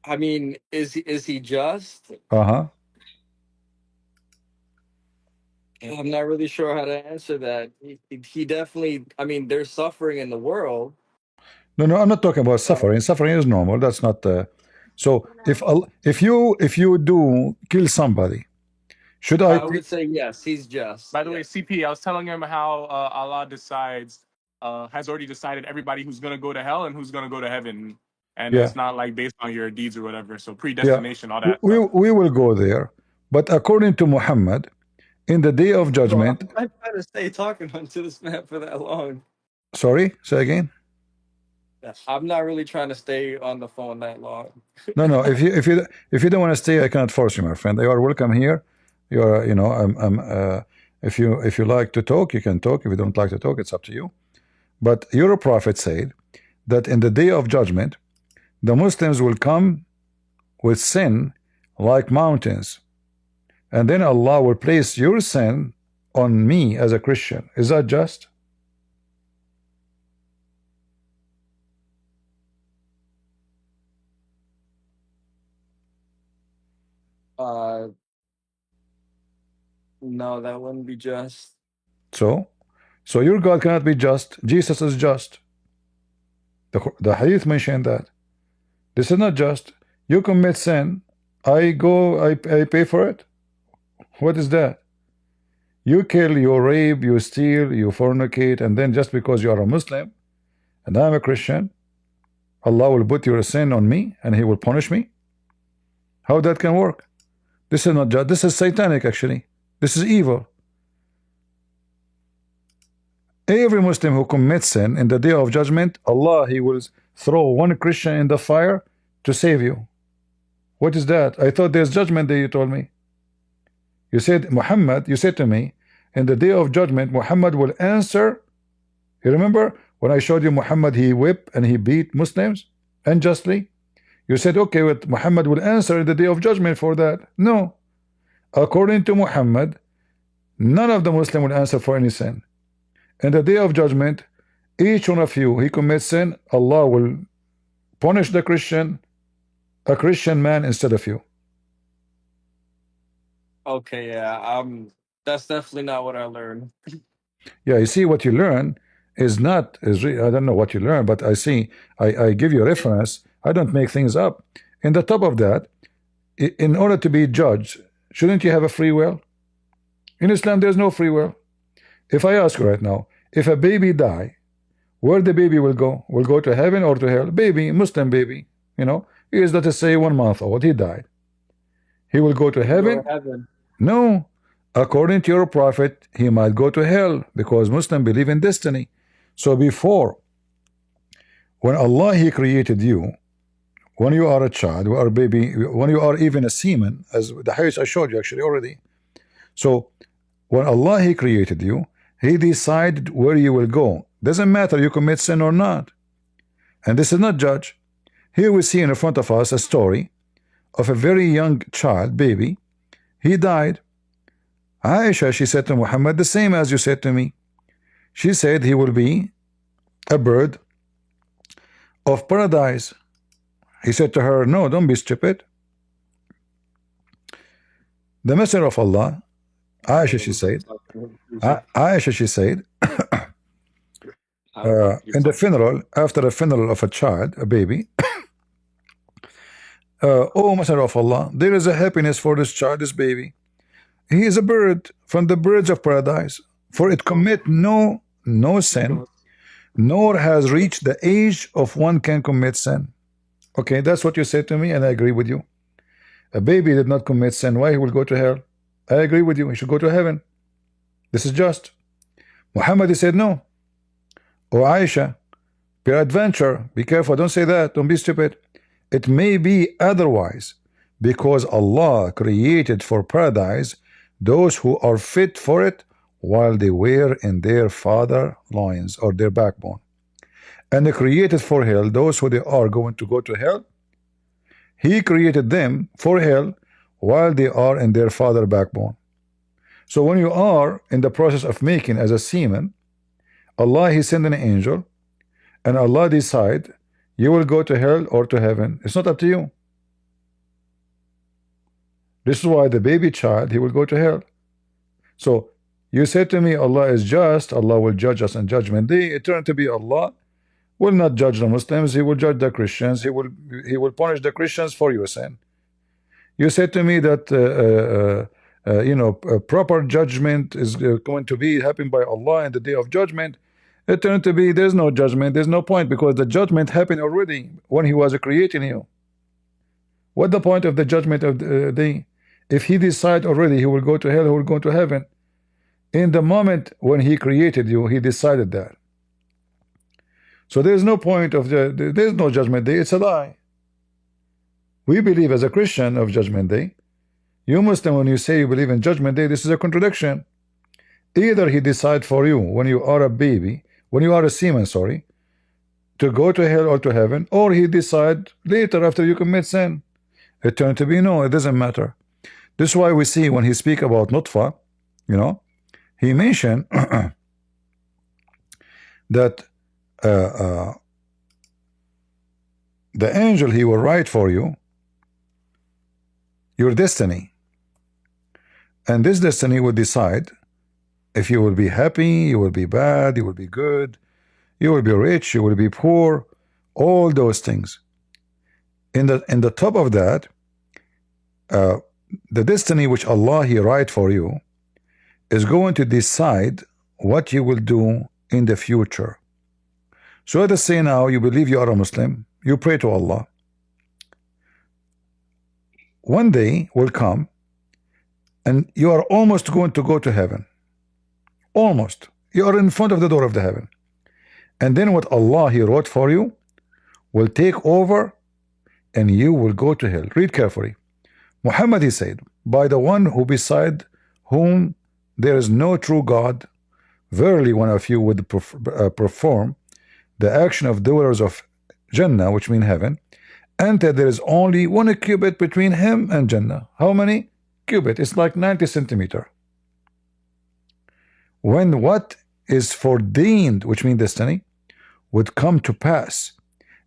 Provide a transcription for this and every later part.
I mean, is he just? Uh-huh. I'm not really sure how to answer that. He definitely. I mean, there's suffering in the world. No, no, I'm not talking about Uh, suffering. Suffering is normal. That's not. So if you do kill somebody, should I? I would say yes. He's just. By the way, Yes. CP, I was telling him how Allah has already decided everybody who's gonna go to hell and who's gonna go to heaven, and Yeah, it's not like based on your deeds or whatever. So yeah. predestination, all We, that we stuff. we will go there, but according to Muhammad, in the day of Bro, judgment. I'm not trying to stay talking to this man for that long. Sorry, say again. I'm not really trying to stay on the phone that long. No, no. If you don't want to stay, I cannot force you, my friend. You are welcome here. You are, if you like to talk, you can talk. If you don't like to talk, it's up to you. But your prophet said that in the day of judgment, the Muslims will come with sin like mountains, and then Allah will place your sin on me as a Christian. Is that just? Uh, no, that wouldn't be just. So your God cannot be just. Jesus is just. The hadith mentioned that. This is not just. You commit sin, I pay for it. What is that? You kill, you rape, you steal, you fornicate, and then just because you are a Muslim and I'm a Christian, Allah will put your sin on me and He will punish me? How that can work? This is not just. This is satanic, actually. This is evil. Every Muslim who commits sin in the day of judgment, Allah, He will throw one Christian in the fire to save you. What is that? I thought there's judgment day, you told me. You said, Muhammad, you said to me, in the day of judgment, Muhammad will answer. You remember when I showed you Muhammad, he whipped and he beat Muslims unjustly? You said, okay, but Muhammad will answer in the day of judgment for that. No. According to Muhammad, none of the Muslim will answer for any sin. In the day of judgment, each one of you, he commits sin, Allah will punish the Christian, a Christian man instead of you. Okay, yeah. That's definitely not what I learned. Yeah, you see what you learn is not I don't know what you learn, but I see I give you a reference. I don't make things up. In the top of that, in order to be judged, shouldn't you have a free will? In Islam, there's no free will. If I ask you right now, if a baby die, where the baby will go? Will go to heaven or to hell? Baby, Muslim baby, he is, let us say, 1 month old. He died. He will go to Go to heaven? heaven. No. According to your prophet, he might go to hell because Muslims believe in destiny. So before, when Allah He created you, when you are a child, you are a baby, when you are even a semen, as the hadith I showed you actually already. So when Allah He created you, He decided where you will go. Doesn't matter you commit sin or not. And this is not judge. Here we see in front of us a story of a very young child, baby. He died. Aisha, she said to Muhammad the same as you said to me. She said he will be a bird of paradise. He said to her, no, don't be stupid. The Messenger of Allah, Aisha, she said, Aisha, she said, in the funeral, after a funeral of a child, a baby, oh Messenger of Allah, there is a happiness for this child, this baby. He is a bird from the birds of paradise, for it commit no sin, nor has reached the age of one can commit sin. Okay, that's what you said to me, and I agree with you. A baby did not commit sin. Why he will go to hell? I agree with you. He should go to heaven. This is just. Muhammad, he said no. Oh Aisha, peradventure, be careful. Don't say that. Don't be stupid. It may be otherwise, because Allah created for paradise those who are fit for it while they were in their father loins or their backbone, and He created for hell those who they are going to go to hell. He created them for hell while they are in their father backbone. So when you are in the process of making as a semen, Allah He sent an angel, and Allah decide you will go to hell or to heaven. It's not up to you. This is why the baby child, he will go to hell. So you said to me, Allah is just, Allah will judge us on judgment day. It turned to be Allah will not judge the Muslims, he will judge the Christians, he will punish the Christians for your sin. You said to me that proper judgment is going to be happened by Allah in the day of judgment. It turned to be there's no judgment, there's no point, because the judgment happened already when he was creating you. What the point of the judgment of the day? If he decide already he will go to hell, he will go to heaven. In the moment when he created you, he decided that. So there's no point of there's no judgment day. It's a lie. We believe as a Christian of judgment day. You Muslim, when you say you believe in judgment day, this is a contradiction. Either he decide for you when you are a baby, when you are a semen, sorry, to go to hell or to heaven, or he decide later after you commit sin. It turned to be no, it doesn't matter. This is why we see when he speak about nutfa, he mentioned that the angel, he will write for you your destiny, and this destiny will decide if you will be happy, you will be bad, you will be good, you will be rich, you will be poor, all those things. In the top of that, the destiny which Allah he write for you is going to decide what you will do in the future. So let us say now you believe you are a Muslim, you pray to Allah. One day will come and you are almost going to go to heaven. Almost. You are in front of the door of the heaven. And then what Allah he wrote for you will take over and you will go to hell. Read carefully. Muhammad, he said, by the one who beside whom there is no true God, verily one of you would perform the action of dwellers of Jannah, which mean heaven, and that there is only one cubit between him and Jannah. How many? Cubit. It's like 90 centimeter. When what is foreordained, which means destiny, would come to pass,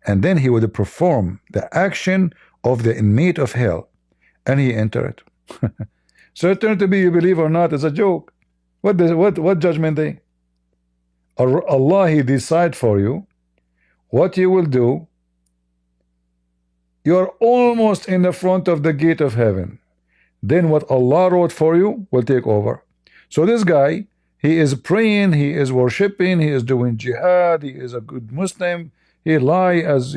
and then he would perform the action of the inmate of hell, and he enter it. So it turned to be, you believe or not, is a joke. What judgment day? Allah he decide for you what you will do. You are almost in the front of the gate of heaven. Then what Allah wrote for you will take over. So this guy, he is praying, he is worshiping, he is doing jihad, he is a good Muslim, he lie as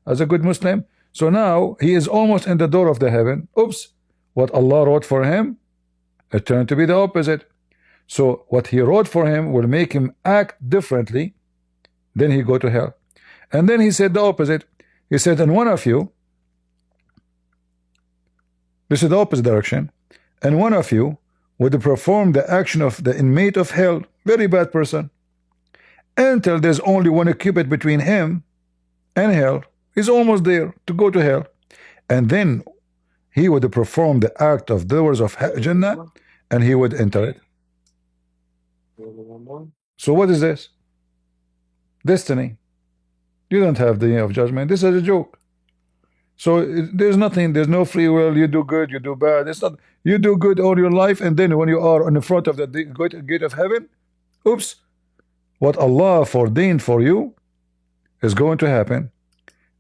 as a good Muslim. So now he is almost in the door of the heaven. Oops, what Allah wrote for him, it turned to be the opposite. So what he wrote for him will make him act differently. Then he go to hell. And then he said the opposite. He said, and one of you, this is the opposite direction, and one of you would perform the action of the inmate of hell, very bad person, until there's only one cubit between him and hell. He's almost there to go to hell. And then he would perform the act of doers of Jannah, and he would enter it. So what is this? Destiny. You don't have the day of judgment. This is a joke. So there's nothing, there's no free will. You do good, you do bad. It's not, you do good all your life, and then when you are in the front of the gate of heaven, oops, what Allah foreordained for you is going to happen,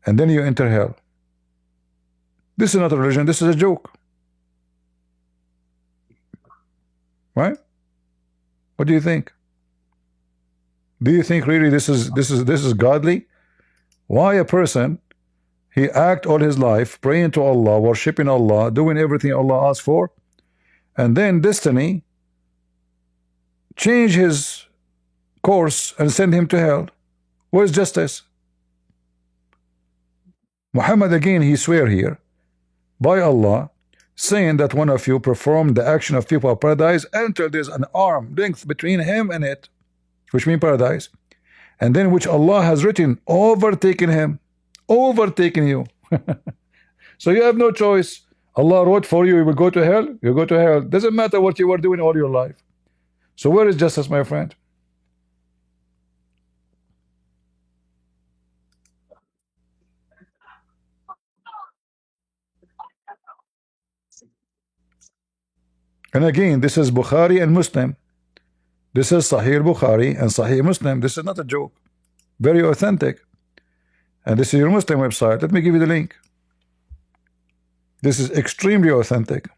and then you enter hell. This is not a religion, this is a joke. Right? What do you think? Do you think really this is godly? Why a person he act all his life praying to Allah, worshiping Allah, doing everything Allah asks for, and then destiny change his course and send him to hell? Where's justice? Muhammad again he swear here by Allah, saying that one of you performed the action of people of paradise until there's an arm length between him and it, which means paradise, and then which Allah has written overtaking him, overtaking you. So you have no choice. Allah wrote for you, you will go to hell, you go to hell. Doesn't matter what you were doing all your life. So where is justice, my friend? And again, this is Bukhari and Muslim. This is Sahih Bukhari and Sahih Muslim. This is not a joke. Very authentic. And this is your Muslim website. Let me give you the link. This is extremely authentic.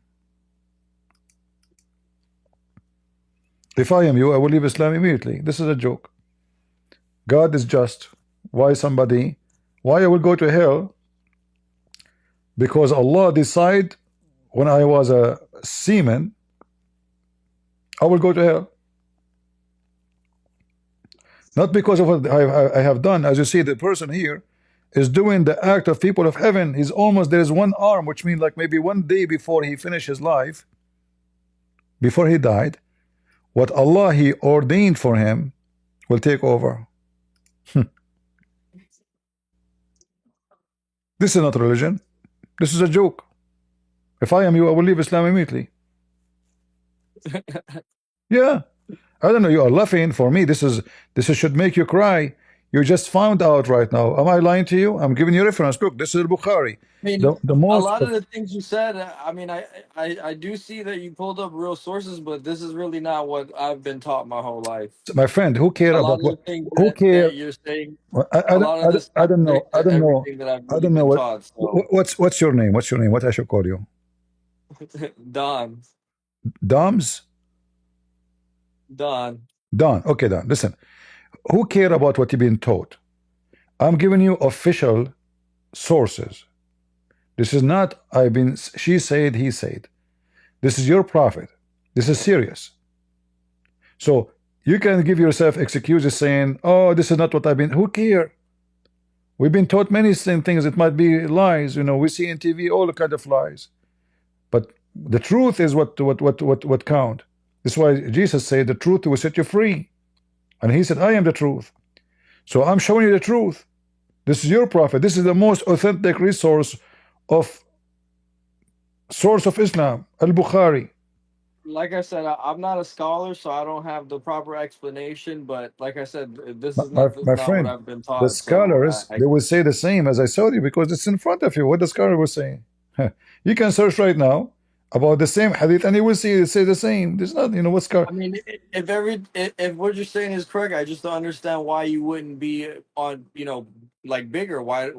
If I am you, I will leave Islam immediately. This is a joke. God is just. Why I will go to hell? Because Allah decide when I was a seaman, I will go to hell. Not because of what I have done. As you see, the person here is doing the act of people of heaven. He's almost, there is one arm, which means like maybe one day before he finished his life, before he died, what Allah he ordained for him will take over. This is not religion. This is a joke. If I am you, I will leave Islam immediately. Yeah. I don't know, you are laughing. For me, this should make you cry. You just found out right now. Am I lying to you? I'm giving you reference. Look, this is Bukhari. I mean, The a most lot of the things you said, I mean, I do see that you pulled up real sources, but this is really not what I've been taught my whole life. my friend, who care A lot about of what? the things Who care? that you're saying, I, I, a don't, lot I, of don't, this I don't know. contradicts I don't know. everything that I've I really don't know been what. taught. So, What's your name? What's your name? What I should call you? Don, Doms? Don. Don. Okay, Don. Listen. Who care about what you've been taught? I'm giving you official sources. This is not she said, he said. This is your prophet. This is serious. So you can give yourself excuses saying, oh, this is not what I've been. Who care? We've been taught many things. It might be lies. You know, we see in TV all the kind of lies. But the truth is what count. That's why Jesus said the truth will set you free. And he said, I am the truth. So I'm showing you the truth. This is your prophet. This is the most authentic source of Islam, Al-Bukhari. Like I said, I'm not a scholar, so I don't have the proper explanation. But like I said, this is My not what friend, I've been the taught. So scholars, they will say the same as I showed you because it's in front of you what the scholar was saying. You can search right now about the same hadith and you will see it say the same. There's not, you know, what's I mean, if what you're saying is correct, I just don't understand why you wouldn't be on, like bigger. Why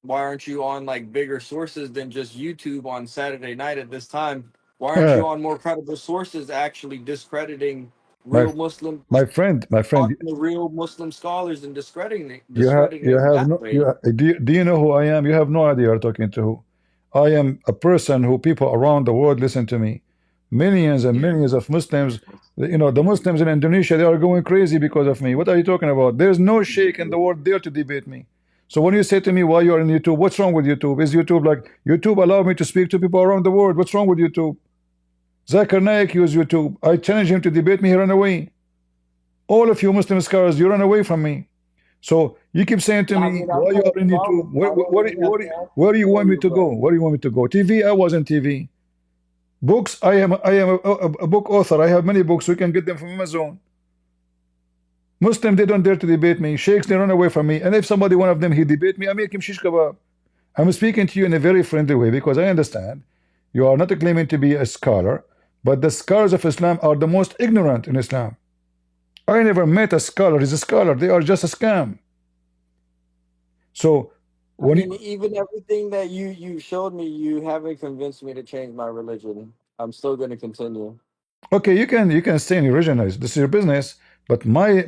aren't you on like bigger sources than just YouTube on Saturday night at this time? Why aren't uh, you on more credible sources actually discrediting my real Muslim, my friend, talking to real Muslim scholars and you discrediting it have that no way? do you know who I am? You have no idea you're talking to who. I am a person who people around the world listen to me. Millions and millions of Muslims, you know, the Muslims in Indonesia, they are going crazy because of me. What are you talking about? There's no sheikh in the world there to debate me. So when you say to me, why you are on YouTube, what's wrong with YouTube? Is YouTube like, YouTube allow me to speak to people around the world? What's wrong with YouTube? Zakir Naik used YouTube. I challenge him to debate me, he ran away. All of you Muslim scholars, you run away from me. So you keep saying to I me, mean, why I'm you not are in YouTube? Where do you for want me you, to but go? Where do you want me to go? TV, I was on TV. Books, I am a book author. I have many books. We can get them from Amazon. Muslim, they don't dare to debate me. Sheikhs, they run away from me. And if somebody, one of them, he debate me, I make him shish kebab. I'm speaking to you in a very friendly way because I understand you are not claiming to be a scholar, but the scholars of Islam are the most ignorant in Islam. I never met a scholar. He's a scholar. They are just a scam. So I when mean, even everything that you showed me, you haven't convinced me to change my religion. I'm still going to continue. okay, you can stay in your religion. This is your business. But my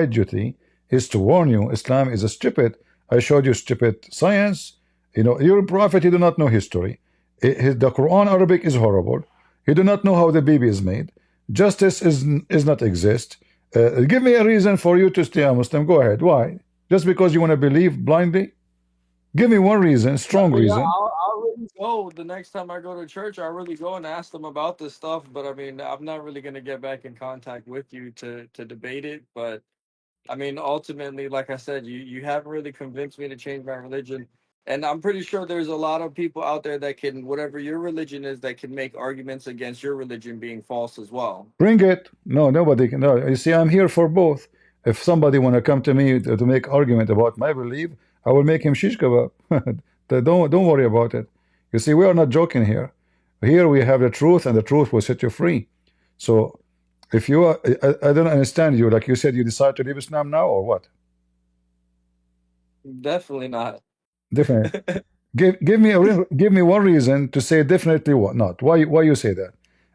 duty is to warn you. Islam is a stupid. I showed you stupid science. You know, your prophet, he do not know history. The Quran Arabic is horrible. He do not know how the baby is made. Justice is not exist. Give me a reason for you to stay a Muslim. Go ahead. Why? Just because you want to believe blindly? Give me one reason, strong Yeah, reason. I'll really go the next time I go to church. I'll really go and ask them about this stuff. But I mean, I'm not really going to get back in contact with you to debate it. But I mean, ultimately, like I said, you haven't really convinced me to change my religion. And I'm pretty sure there's a lot of people out there that can, whatever your religion is, that can make arguments against your religion being false as well. Bring it. No, nobody can. No, you see, I'm here for both. If somebody want to come to me to make argument about my belief, I will make him shish kebab. Don't worry about it. You see, we are not joking here. Here we have the truth, and the truth will set you free. So if you are, I don't understand you. Like you said, you decide to leave Islam now, or what? Definitely not. Definitely. Give me one reason to say definitely what not. Why you say that?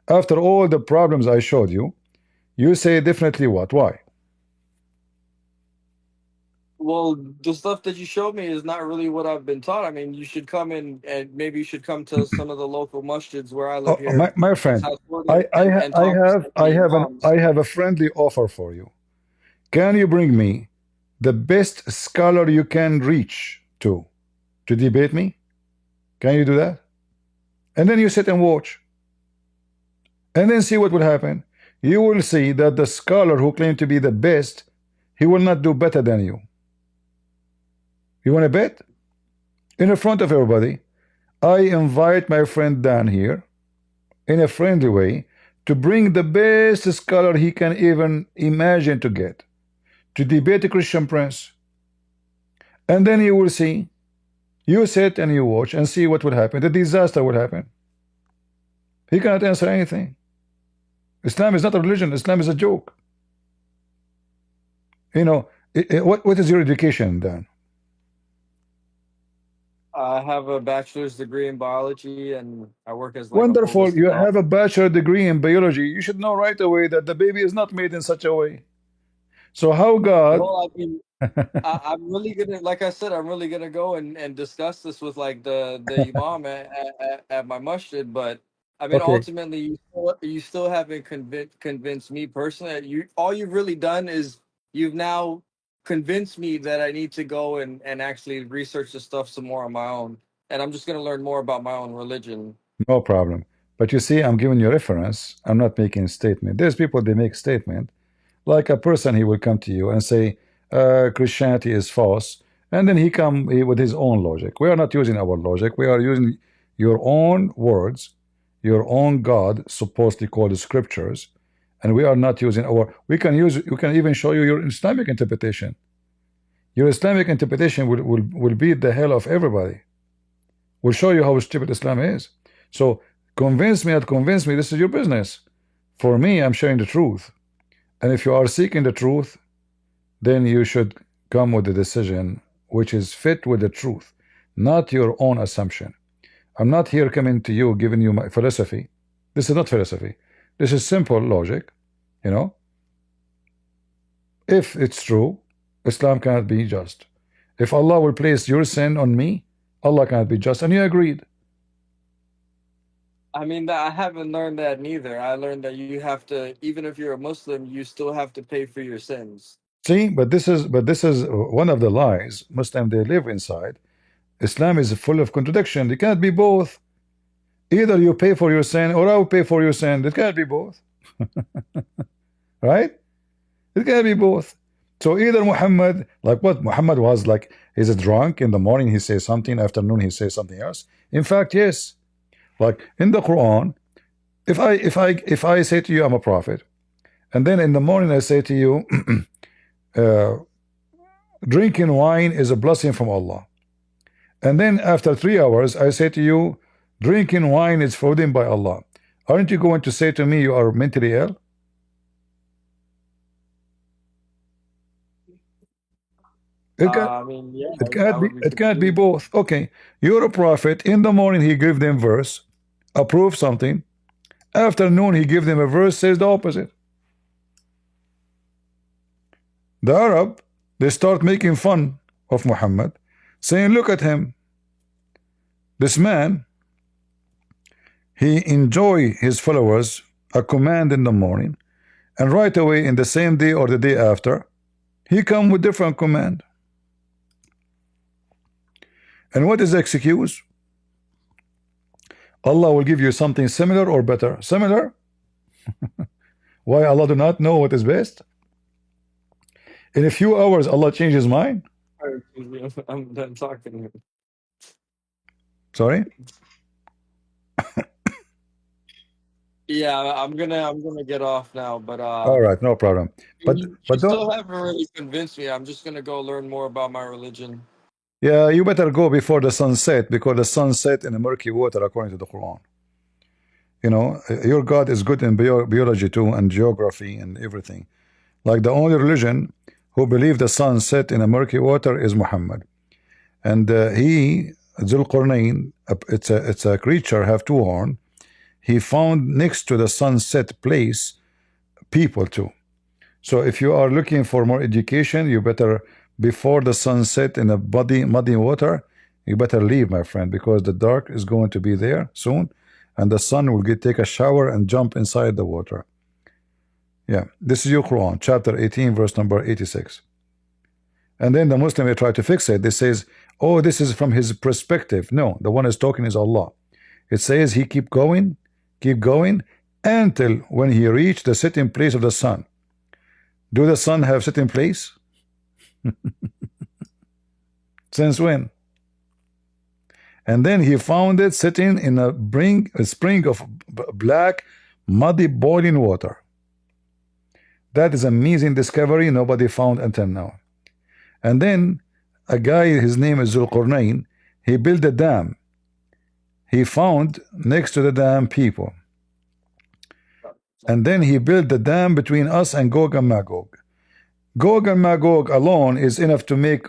After all the problems I showed you, you say definitely what? Why? Well, the stuff that you showed me is not really what I've been taught. I mean, you should come in and maybe you should come to some of the local masjids where I live Oh, here my in friend, South Florida and I talk to some have of the imams. I have a friendly offer for you. Can you bring me the best scholar you can reach to debate me? Can you do that? And then you sit and watch, and then see what will happen. You will see that the scholar who claimed to be the best, he will not do better than you. You want to bet? In front of everybody, I invite my friend Dan here in a friendly way to bring the best scholar he can even imagine to get to debate a Christian prince. And then you will see, you sit and you watch and see what would happen. The disaster would happen. He cannot answer anything. Islam is not a religion. Islam is a joke. You know, what is your education, Dan? I have a bachelor's degree in biology and I work as like a Wonderful. holistic You doctor. have a bachelor degree in biology. You should know right away that the baby is not made in such a way. So how God? Well, I mean, I'm really gonna, like I said, I'm really gonna go and discuss this with like the imam at my masjid. But I mean, Okay. ultimately, you still haven't convinced me personally. You all you've really done is you've now convinced me that I need to go and actually research this stuff some more on my own, and I'm just gonna learn more about my own religion. No problem. But you see, I'm giving you reference. I'm not making a statement. There's people they make statement. Like a person, he will come to you and say, Christianity is false. And then he come with his own logic. We are not using our logic. We are using your own words, your own God, supposedly called the scriptures. And we are not using our, we can even show you your Islamic interpretation. Your Islamic interpretation will beat the hell of everybody. Will show you how stupid Islam is. So convince me or convince me, this is your business. For me, I'm sharing the truth. And if you are seeking the truth, then you should come with a decision which is fit with the truth, not your own assumption. I'm not here coming to you giving you my philosophy. This is not philosophy. This is simple logic. You know, if it's true, Islam cannot be just. If Allah will place your sin on me, Allah cannot be just. And you agreed. I mean, I haven't learned that neither. I learned that you have to, even if you're a Muslim, you still have to pay for your sins. See, but this is one of the lies Muslims they live inside. Islam is full of contradiction. It cannot be both. Either you pay for your sin or I will pay for your sin. It cannot be both. Right? It cannot be both. So either Muhammad, like what Muhammad was like, is it drunk in the morning he says something, afternoon he says something else? In fact, yes. Like in the Quran, if I say to you I'm a prophet, and then in the morning I say to you, drinking wine is a blessing from Allah. And then after 3 hours, I say to you, drinking wine is forbidden by Allah. Aren't you going to say to me you are mentally ill? I mean, yeah, I would be It can't be confused. both. Okay, you're a prophet. In the morning he give them verse, approve something. Afternoon he give them a verse says the opposite. The Arab, they start making fun of Muhammad, saying, look at him. This man, he enjoy his followers a command in the morning, and right away in the same day or the day after, he come with different command. And what is the excuse? Allah will give you something similar or better. Similar? Why Allah do not know what is best? In a few hours, Allah changed his mind. I'm done talking. Sorry? Yeah, I'm gonna get off now, but All right, no problem. you Don't. still haven't really convinced me. I'm just gonna go learn more about my religion. Yeah, you better go before the sun set because the sun set in the murky water according to the Quran. You know, your God is good in biology too, and geography and everything. Like the only religion who believe the sun set in a murky water is Muhammad. And he, Zulqarnain, it's a creature have two horn. He found next to the sunset place people too. So if you are looking for more education, you better, before the sunset in a muddy water, you better leave, my friend, because the dark is going to be there soon, and the sun will take a shower and jump inside the water. Yeah, this is your Quran, chapter 18, verse number 86. And then the Muslim, they try to fix it. They says, oh, this is from his perspective. No, the one is talking is Allah. It says he keep going, until when he reached the sitting place of the sun. Do the sun have sitting place? Since when? And then he found it sitting in a spring of black, muddy, boiling water. That is amazing discovery nobody found until now. And then a guy, his name is Zulqarnain, he built a dam. He found next to the dam people. And then he built the dam between us and Gog and Magog. Gog and Magog alone is enough to make,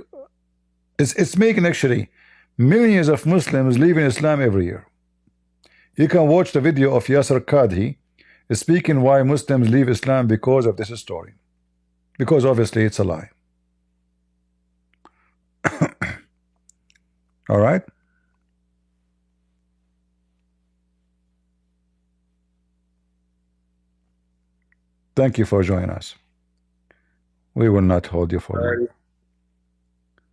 it's making actually millions of Muslims leaving Islam every year. You can watch the video of Yasser Qadhi speaking why Muslims leave Islam because of this story. Because obviously it's a lie. All right. Thank you for joining us. We will not hold you for long.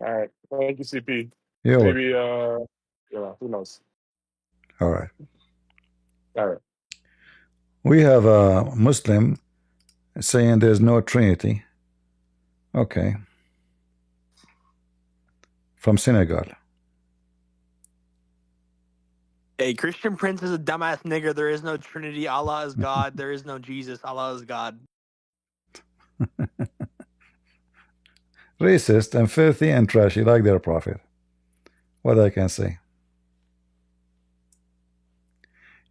All right. Thank you, CP. Yeah. Maybe, who knows? All right. All right. We have a Muslim saying there's no Trinity. Okay. From Senegal. Hey, Christian Prince is a dumbass nigger. There is no Trinity. Allah is God. There is no Jesus. Allah is God. Racist and filthy and trashy like their prophet. What I can say.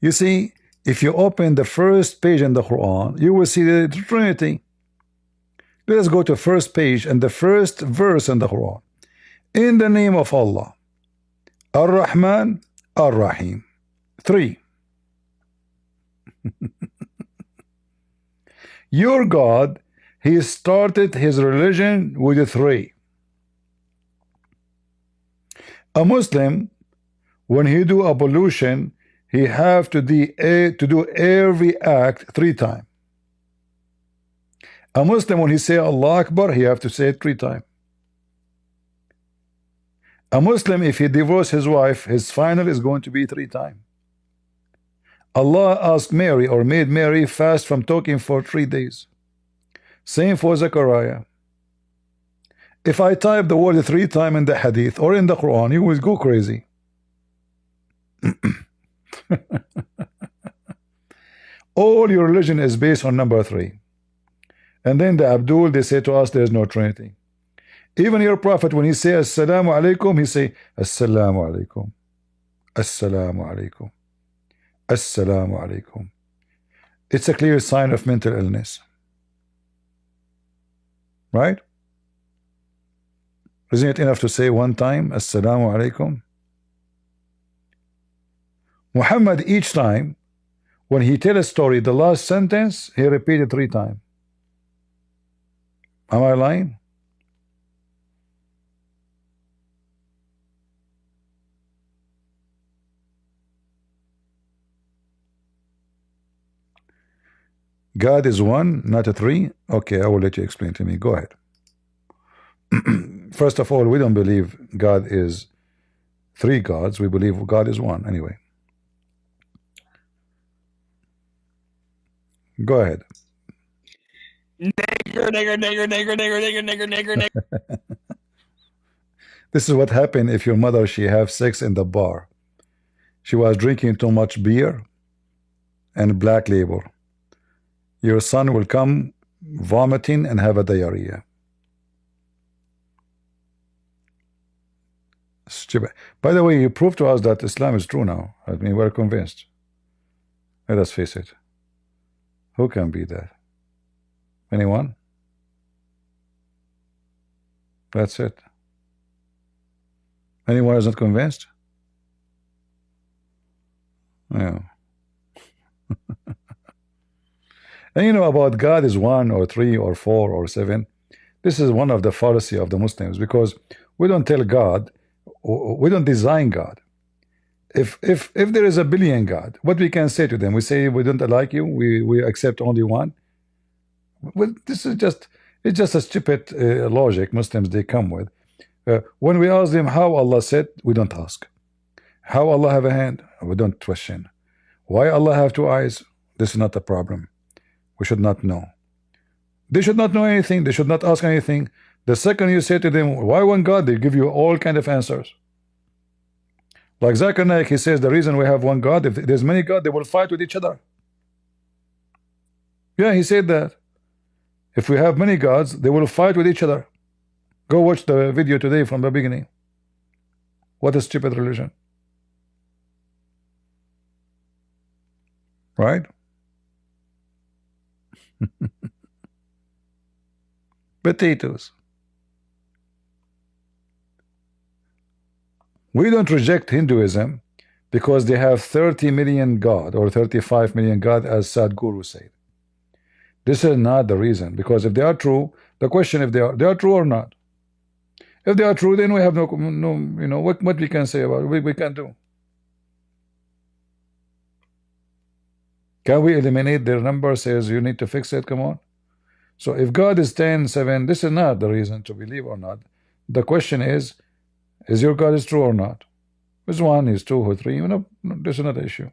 You see, if you open the first page in the Quran, you will see the Trinity. Let us go to first page and the first verse in the Quran. In the name of Allah, Ar-Rahman, Ar-Rahim. 3. Your God, he started his religion with 3. A Muslim, when he do ablution, he have to do every act 3 times. A Muslim, when he say Allah Akbar, he have to say it 3 times. A Muslim, if he divorce his wife, his final is going to be 3 times. Allah asked Mary or made Mary fast from talking for 3 days. Same for Zechariah. If I type the word 3 times in the hadith or in the Quran, you will go crazy. All your religion is based on number 3. And then the Abdul, they say to us there is no Trinity. Even your prophet, when he say Assalamu alaikum, he say Assalamu alaikum, Assalamu alaikum, Assalamu alaikum. It's a clear sign of mental illness. Right? Isn't it enough to say 1 time Assalamu alaikum? Muhammad, each time when he tell a story, the last sentence he repeated 3 times. Am I lying? God is 1, not a 3. Okay, I will let you explain to me. Go ahead. First of all, we don't believe God is 3 gods. We believe God is 1. Anyway, go ahead. Nigger. This is what happened if your mother, she have sex in the bar. She was drinking too much beer and Black Label. Your son will come vomiting and have a diarrhea. Stupid. By the way, you proved to us that Islam is true now. I mean, we're convinced. Let us face it. Who can be that? Anyone? That's it. Anyone is not convinced? Yeah. And you know about God is one or three or four or seven. This is one of the fallacy of the Muslims, because we don't tell God, we don't design God. If there is a billion God, what we can say to them? We say we don't like you. We accept only one. Well, this is just, it's just a stupid logic Muslims they come with. When we ask them how Allah said, we don't ask. How Allah have a hand? We don't question. Why Allah have two eyes? This is not a problem. We should not know. They should not know anything. They should not ask anything. The second you say to them, why one God? They give you all kind of answers. Like Zakir Naik, he says the reason we have one God, if there's many God, they will fight with each other. Yeah, he said that. If we have many gods, they will fight with each other. Go watch the video today from the beginning. What a stupid religion. Right? Potatoes. We don't reject Hinduism because they have 30 million God or 35 million God, as Sadhguru said. This is not the reason, because if they are true, the question if they are true or not. If they are true, then we have no you know what we can say about it. We can do. Can we eliminate their number? Says you need to fix it. Come on. So if God is 10, 7, this is not the reason to believe or not. The question is your God is true or not? Is one, is two, or three? You know, this is not an issue.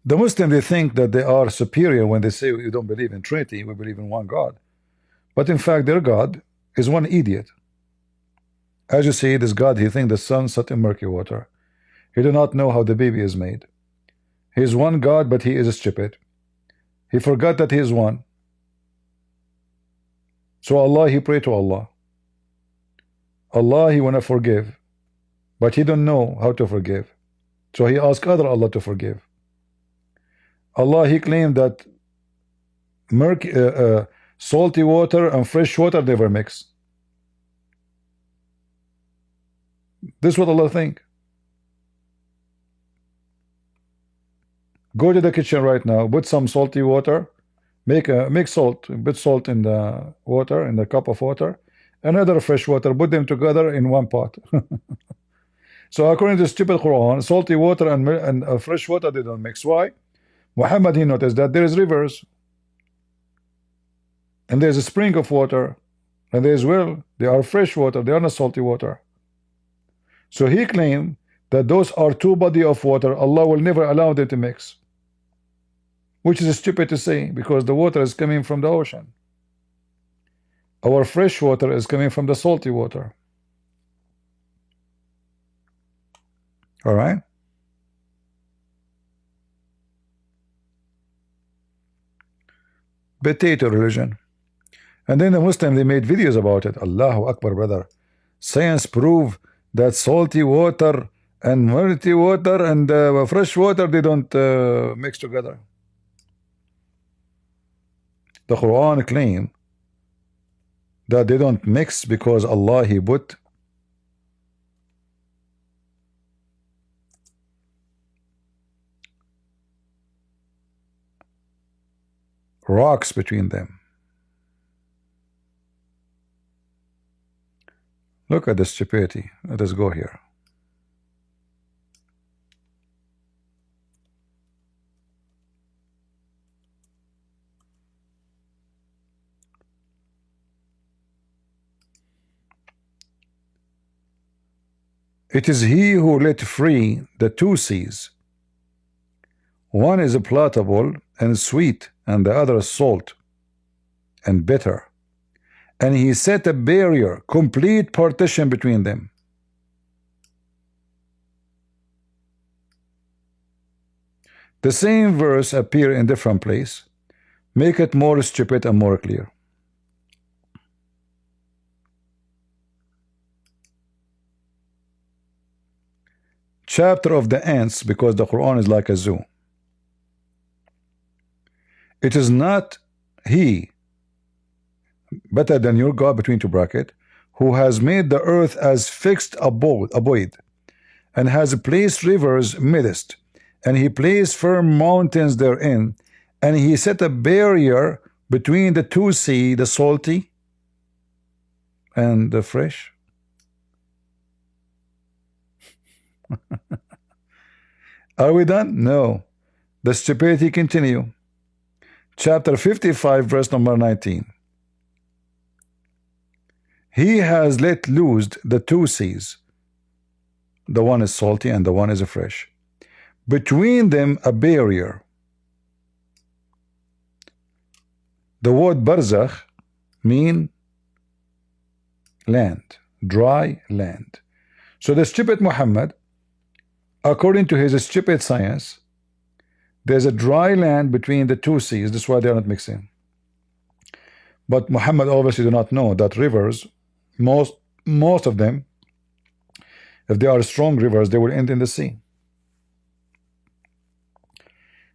The Muslims, they think that they are superior when they say you don't believe in Trinity, we believe in one God. But in fact, their God is one idiot. As you see, this God, he thinks the sun set in murky water. He do not know how the baby is made. He is one God, but he is stupid. He forgot that he is one. So Allah, he pray to Allah. Allah, he wanna forgive, but he don't know how to forgive. So he ask other Allah to forgive. Allah, he claimed that murky, salty water and fresh water never mix. This is what Allah think. Go to the kitchen right now, put some salty water, make salt, put salt in the water, in the cup of water, another fresh water, put them together in one pot. So according to the stupid Quran, salty water and fresh water, they don't mix. Why? Muhammad, he noticed that there is rivers and there's a spring of water and there's well, they are fresh water, they are not salty water. So he claimed that those are two bodies of water. Allah will never allow them to mix, which is stupid to say, because the water is coming from the ocean. Our fresh water is coming from the salty water. All right. Potato religion. And then the Muslim, they made videos about it. Allahu Akbar, brother. Science prove that salty water and murky water and fresh water, they don't mix together. The Quran claim that they don't mix because Allah, he put rocks between them. Look at the stupidity. Let us go here. It is he who let free the two seas. One is palatable and sweet, and the other salt and bitter. And he set a barrier, complete partition between them. The same verse appear in different place. Make it more stupid and more clear. chapter of the ants, because the Quran is like a zoo. It is not he, better than your God, between two brackets, who has made the earth as fixed abode, and has placed rivers midst, and he placed firm mountains therein, and he set a barrier between the two sea, the salty and the fresh. Are we done? No. The stupidity continue. Chapter 55, verse number 19. He has let loose the two seas. The one is salty and the one is fresh. Between them a barrier. The word barzakh mean land, dry land. So the stupid Muhammad, according to his stupid science, there's a dry land between the two seas. That's why they are not mixing. But Muhammad obviously do not know that rivers, most of them, if they are strong rivers, they will end in the sea.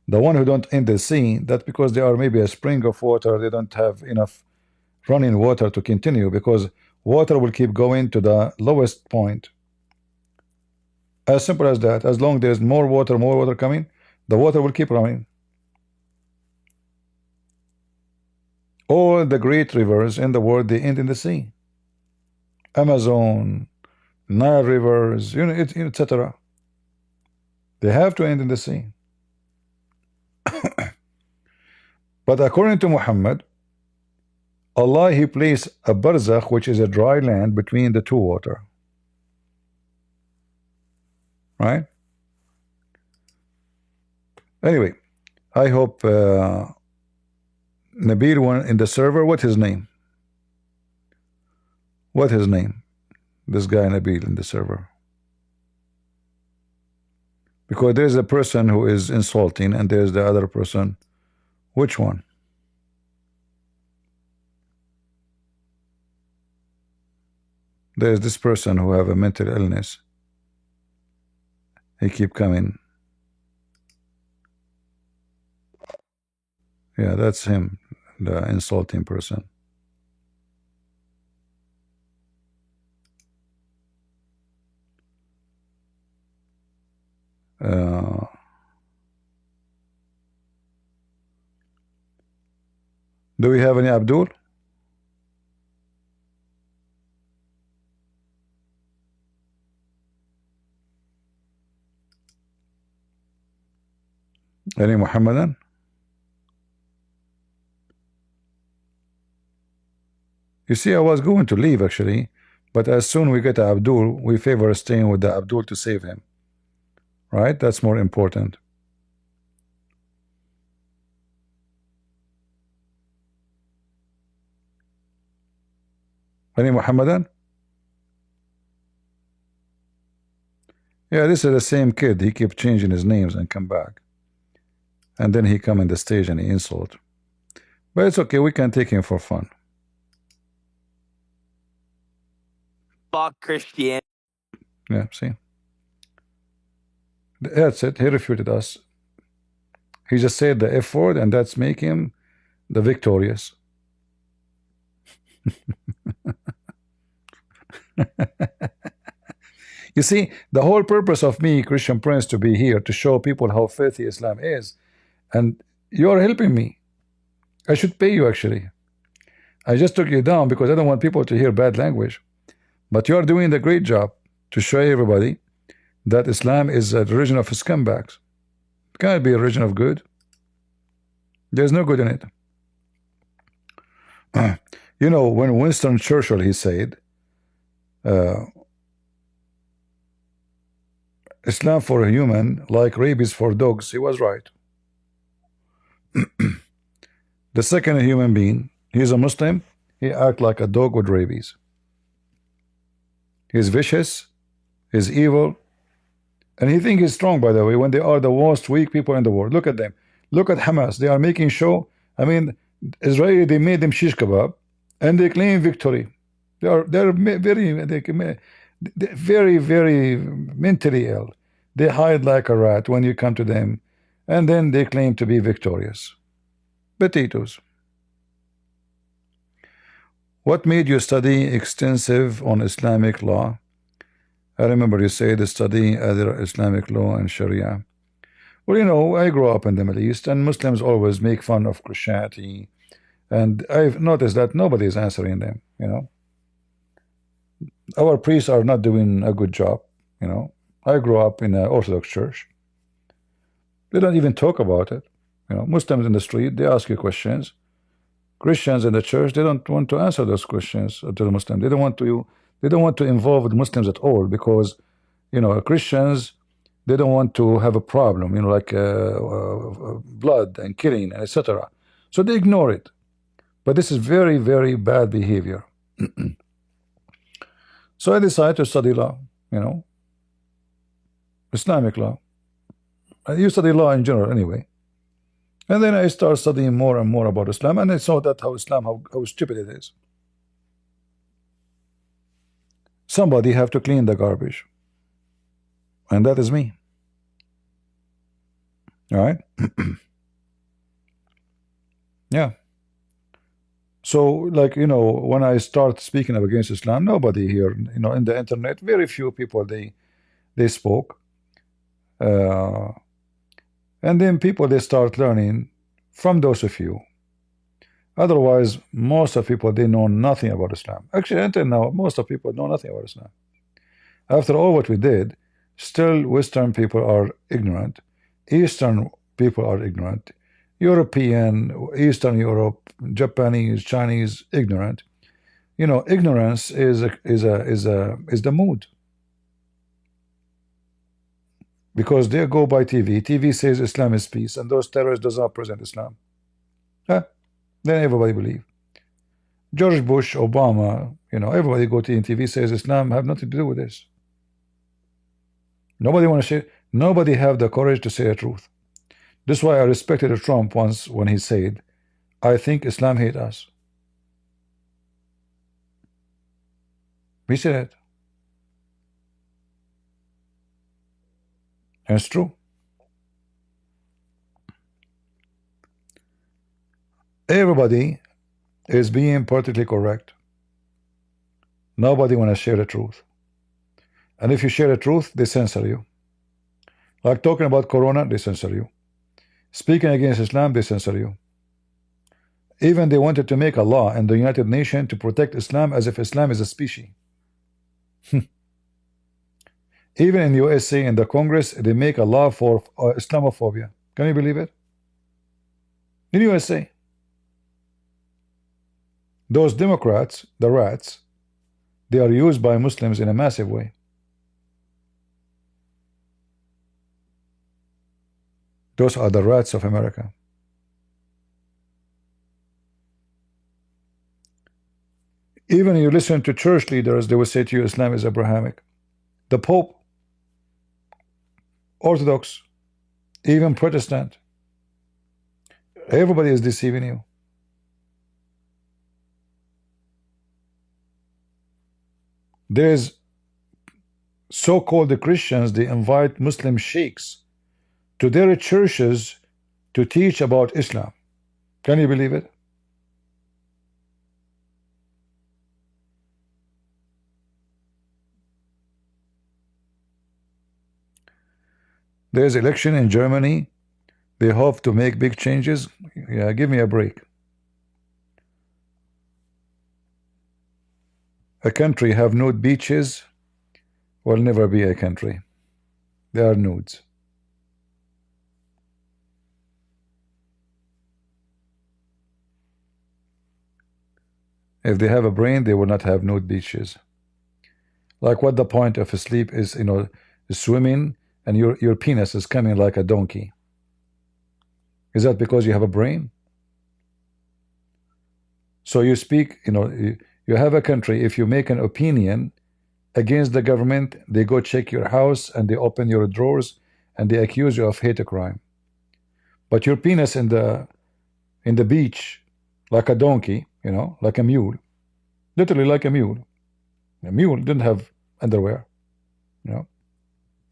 The one who don't end the sea, that's because they are maybe a spring of water. They don't have enough running water to continue, because water will keep going to the lowest point. As simple as that. As long as there's more water coming, the water will keep running. All the great rivers in the world, they end in the sea. Amazon, Nile rivers, etc. They have to end in the sea. But according to Muhammad, Allah, he placed a barzakh, which is a dry land between the two water. Right? Anyway, I hope Nabil one in the server, what his name? What his name? This guy Nabil in the server. Because there's a person who is insulting and there's the other person. Which one? There's this person who have a mental illness. He keep coming. Yeah, that's him, the insulting person. Do we have any Abdul? Any Muhammadan? You see, I was going to leave actually, but as soon we get Abdul, we favor staying with the Abdul to save him. Right? That's more important. Any Muhammadan? Yeah, this is the same kid. He kept changing his names and come back. And then he come in the stage and he insult. But it's okay, we can take him for fun. Fuck Christianity. Yeah, see? That's it. He refuted us. He just said the F word, and that's make him the victorious. You see, the whole purpose of me, Christian Prince, to be here to show people how filthy Islam is, and you're helping me. I should pay you actually. I just took you down because I don't want people to hear bad language. But you're doing the great job to show everybody that Islam is a religion of scumbags. It can't be a religion of good. There's no good in it. You know, when Winston Churchill, he said, Islam for a human, like rabies for dogs, he was right. The second human being, he's a Muslim, he act like a dog with rabies. He's vicious, he's evil, and he think he's strong, by the way, when they are the most weak people in the world. Look at them. Look at Hamas. They are making show. I mean, Israel, they made them shish kebab, and they claim victory. They're very, very mentally ill. They hide like a rat when you come to them, and then they claim to be victorious. Potatoes. What made you study extensive on Islamic law? I remember you said study either Islamic law and Sharia. Well, you know, I grew up in the Middle East, and Muslims always make fun of Christianity, and I've noticed that nobody is answering them. You know, our priests are not doing a good job. You know, I grew up in an Orthodox church. They don't even talk about it. You know, Muslims in the street, they ask you questions. Christians in the church, they don't want to answer those questions to the Muslims. They don't want to. They don't want to involve the Muslims at all because, you know, Christians, they don't want to have a problem. You know, like blood and killing, etc. So they ignore it. But this is very, very bad behavior. So I decided to study law. You know, Islamic law. You study law in general anyway. And then I started studying more and more about Islam, and I saw that how stupid it is. Somebody have to clean the garbage, and that is me. All right. Yeah. So, like, you know, when I start speaking up against Islam, nobody here, you know, in the internet, very few people they spoke. And then people, they start learning from those of you. Otherwise, most of people, they know nothing about Islam. Actually, until now, most of people know nothing about Islam. After all what we did, still Western people are ignorant. Eastern people are ignorant. European, Eastern Europe, Japanese, Chinese, ignorant. You know, ignorance is the mood. Because they go by TV. TV says Islam is peace, and those terrorists does not present Islam. Huh? Then everybody believe. George Bush, Obama, you know, everybody go to TV says Islam have nothing to do with this. Nobody want to say. Nobody have the courage to say the truth. This is why I respected Trump once when he said, "I think Islam hate us." He said it. And it's true. Everybody is being politically correct. Nobody want to share the truth. And if you share the truth, they censor you. Like talking about Corona, they censor you. Speaking against Islam, they censor you. Even they wanted to make a law in the United Nations to protect Islam as if Islam is a species. Even in USA, in the Congress, they make a law for Islamophobia. Can you believe it? In USA. Those Democrats, the rats, they are used by Muslims in a massive way. Those are the rats of America. Even you listen to church leaders, they will say to you Islam is Abrahamic. The Pope, Orthodox, even Protestant. Everybody is deceiving you. There's so-called Christians, they invite Muslim sheikhs to their churches to teach about Islam. Can you believe it? There's election in Germany. They hope to make big changes. Yeah, give me a break. A country have nude beaches will never be a country. They are nudes. If they have a brain, they will not have nude beaches. Like what the point of sleep is, you know, swimming and your penis is coming like a donkey. Is that because you have a brain? So you speak, you know, you have a country, if you make an opinion against the government, they go check your house and they open your drawers and they accuse you of hate crime. But your penis in the beach, like a donkey, you know, like a mule, literally like a mule. A mule didn't have underwear, you know.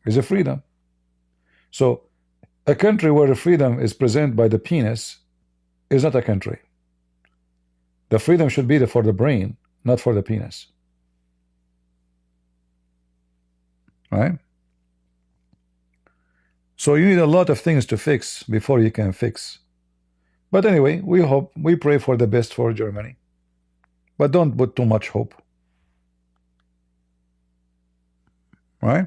It's a freedom. So a country where freedom is presented by the penis is not a country. The freedom should be for the brain, not for the penis. Right? So you need a lot of things to fix before you can fix. But anyway, we pray for the best for Germany. But don't put too much hope. Right?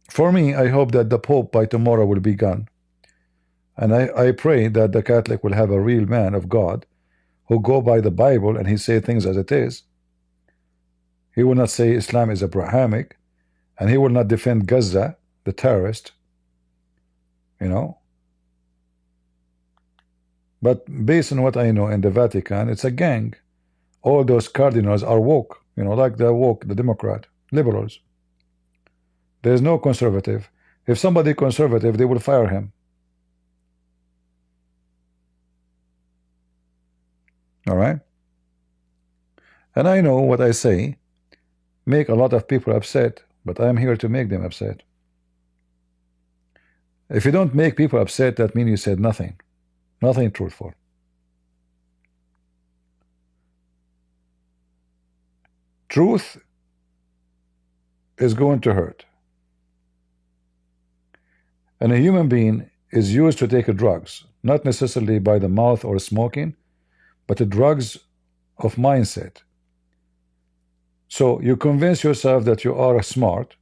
For me, I hope that the Pope by tomorrow will be gone. And I pray that the Catholic will have a real man of God who go by the Bible and he say things as it is. He will not say Islam is Abrahamic, and he will not defend Gaza, the terrorist, you know. But based on what I know in the Vatican, it's a gang. All those cardinals are woke, you know, like the woke, the Democrat, liberals. There's no conservative. If somebody conservative, they will fire him. All right? And I know what I say make a lot of people upset, but I'm here to make them upset. If you don't make people upset, that means you said nothing. Nothing truthful. Truth is going to hurt. And a human being is used to take drugs, not necessarily by the mouth or smoking, but the drugs of mindset. So you convince yourself that you are smart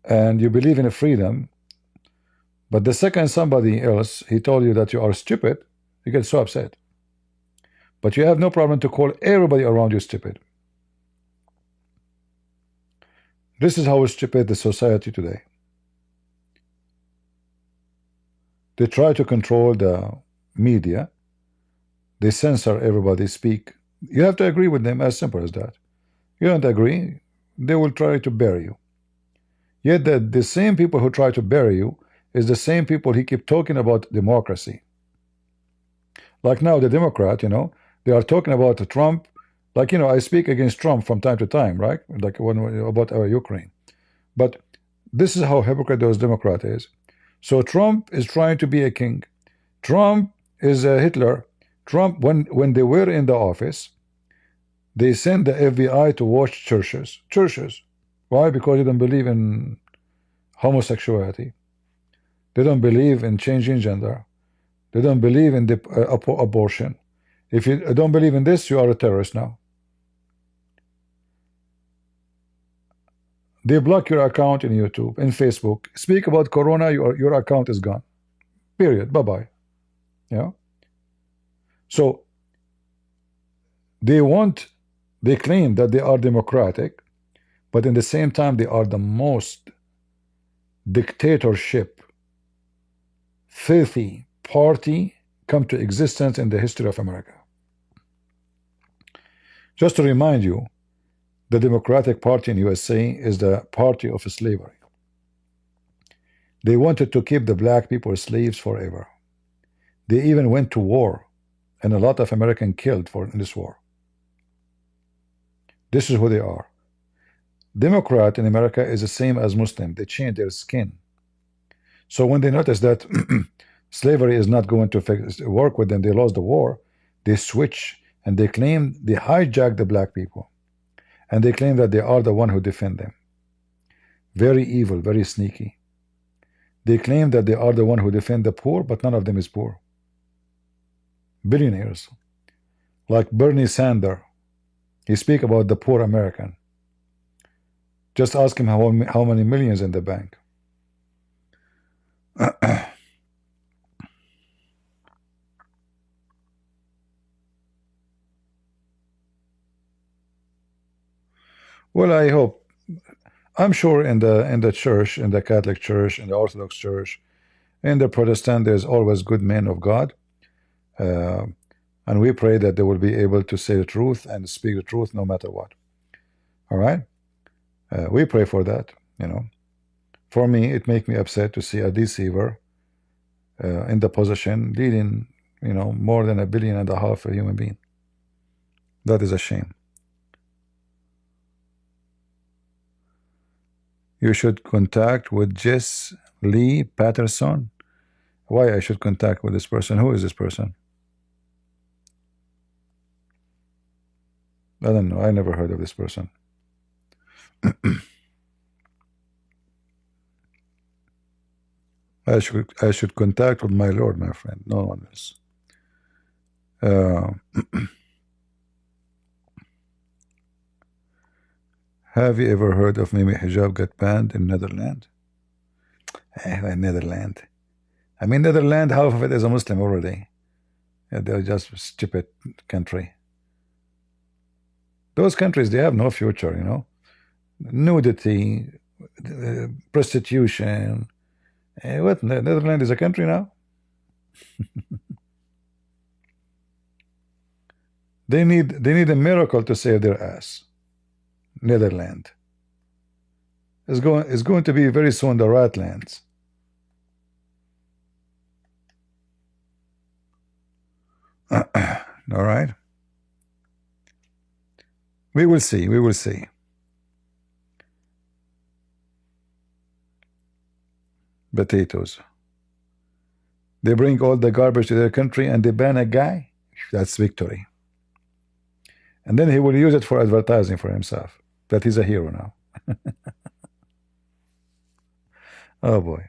and you believe in freedom, but the second somebody else he told you that you are stupid, you get so upset. But you have no problem to call everybody around you stupid. This is how stupid the society today. They try to control the media. They censor everybody speak. You have to agree with them, as simple as that. You don't agree, they will try to bury you. Yet the same people who try to bury you is the same people who keep talking about democracy. Like now the Democrat, you know, they are talking about Trump. Like, you know, I speak against Trump from time to time, right? Like about our Ukraine. But this is how hypocrite those Democrat is. So Trump is trying to be a king. Trump is a Hitler. Trump, when they were in the office, they sent the FBI to watch churches. Churches. Why? Because they don't believe in homosexuality. They don't believe in changing gender. They don't believe in the abortion. If you don't believe in this, you are a terrorist now. They block your account in YouTube, in Facebook. Speak about Corona, your account is gone. Period. Bye-bye. Yeah. So they claim that they are democratic, but in the same time they are the most dictatorship, filthy party come to existence in the history of America. Just to remind you, the Democratic Party in USA is the party of slavery. They wanted to keep the black people slaves forever. They even went to war, and a lot of Americans killed in this war. This is who they are. Democrat in America is the same as Muslim. They change their skin. So when they notice that slavery is not going to work with them, they lost the war, they switch and they claim they hijack the black people. And they claim that they are the one who defend them. Very evil, very sneaky. They claim that they are the one who defend the poor, but none of them is poor. Billionaires. Like Bernie Sanders. He speak about the poor American. Just ask him how many millions in the bank. Well, I hope. I'm sure in the church, in the Catholic Church, in the Orthodox Church, in the Protestant, there's always good men of God. And we pray that they will be able to say the truth and speak the truth no matter what. All right? We pray for that, you know. For me, it makes me upset to see a deceiver in the position leading, you know, more than 1.5 billion human being. That is a shame. You should contact with Jess Lee Patterson. Why I should contact with this person? Who is this person? I don't know. I never heard of this person. I should contact with my Lord, my friend. No one else. Have you ever heard of Mimi Hijab got banned in Netherlands? Netherlands. I mean, Netherlands, half of it is a Muslim already. They're just a stupid country. Those countries, they have no future, you know. Nudity, prostitution. What? Netherlands is a country now? They need a miracle to save their ass. Netherlands is going to be very soon the Ratlands. All right. We will see. We will see. Potatoes. They bring all the garbage to their country and they ban a guy. That's victory. And then he will use it for advertising for himself. That he's a hero now. Oh boy.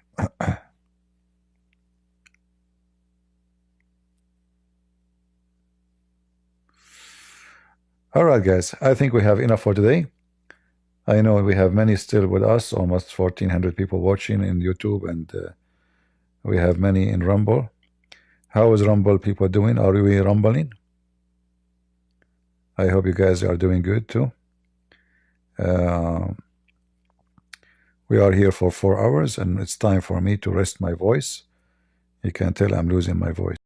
All right, guys. I think we have enough for today. I know we have many still with us, almost 1,400 people watching in YouTube, and we have many in Rumble. How is Rumble people doing? Are we rumbling? I hope you guys are doing good too. We are here for 4 hours, and it's time for me to rest my voice. You can tell I'm losing my voice.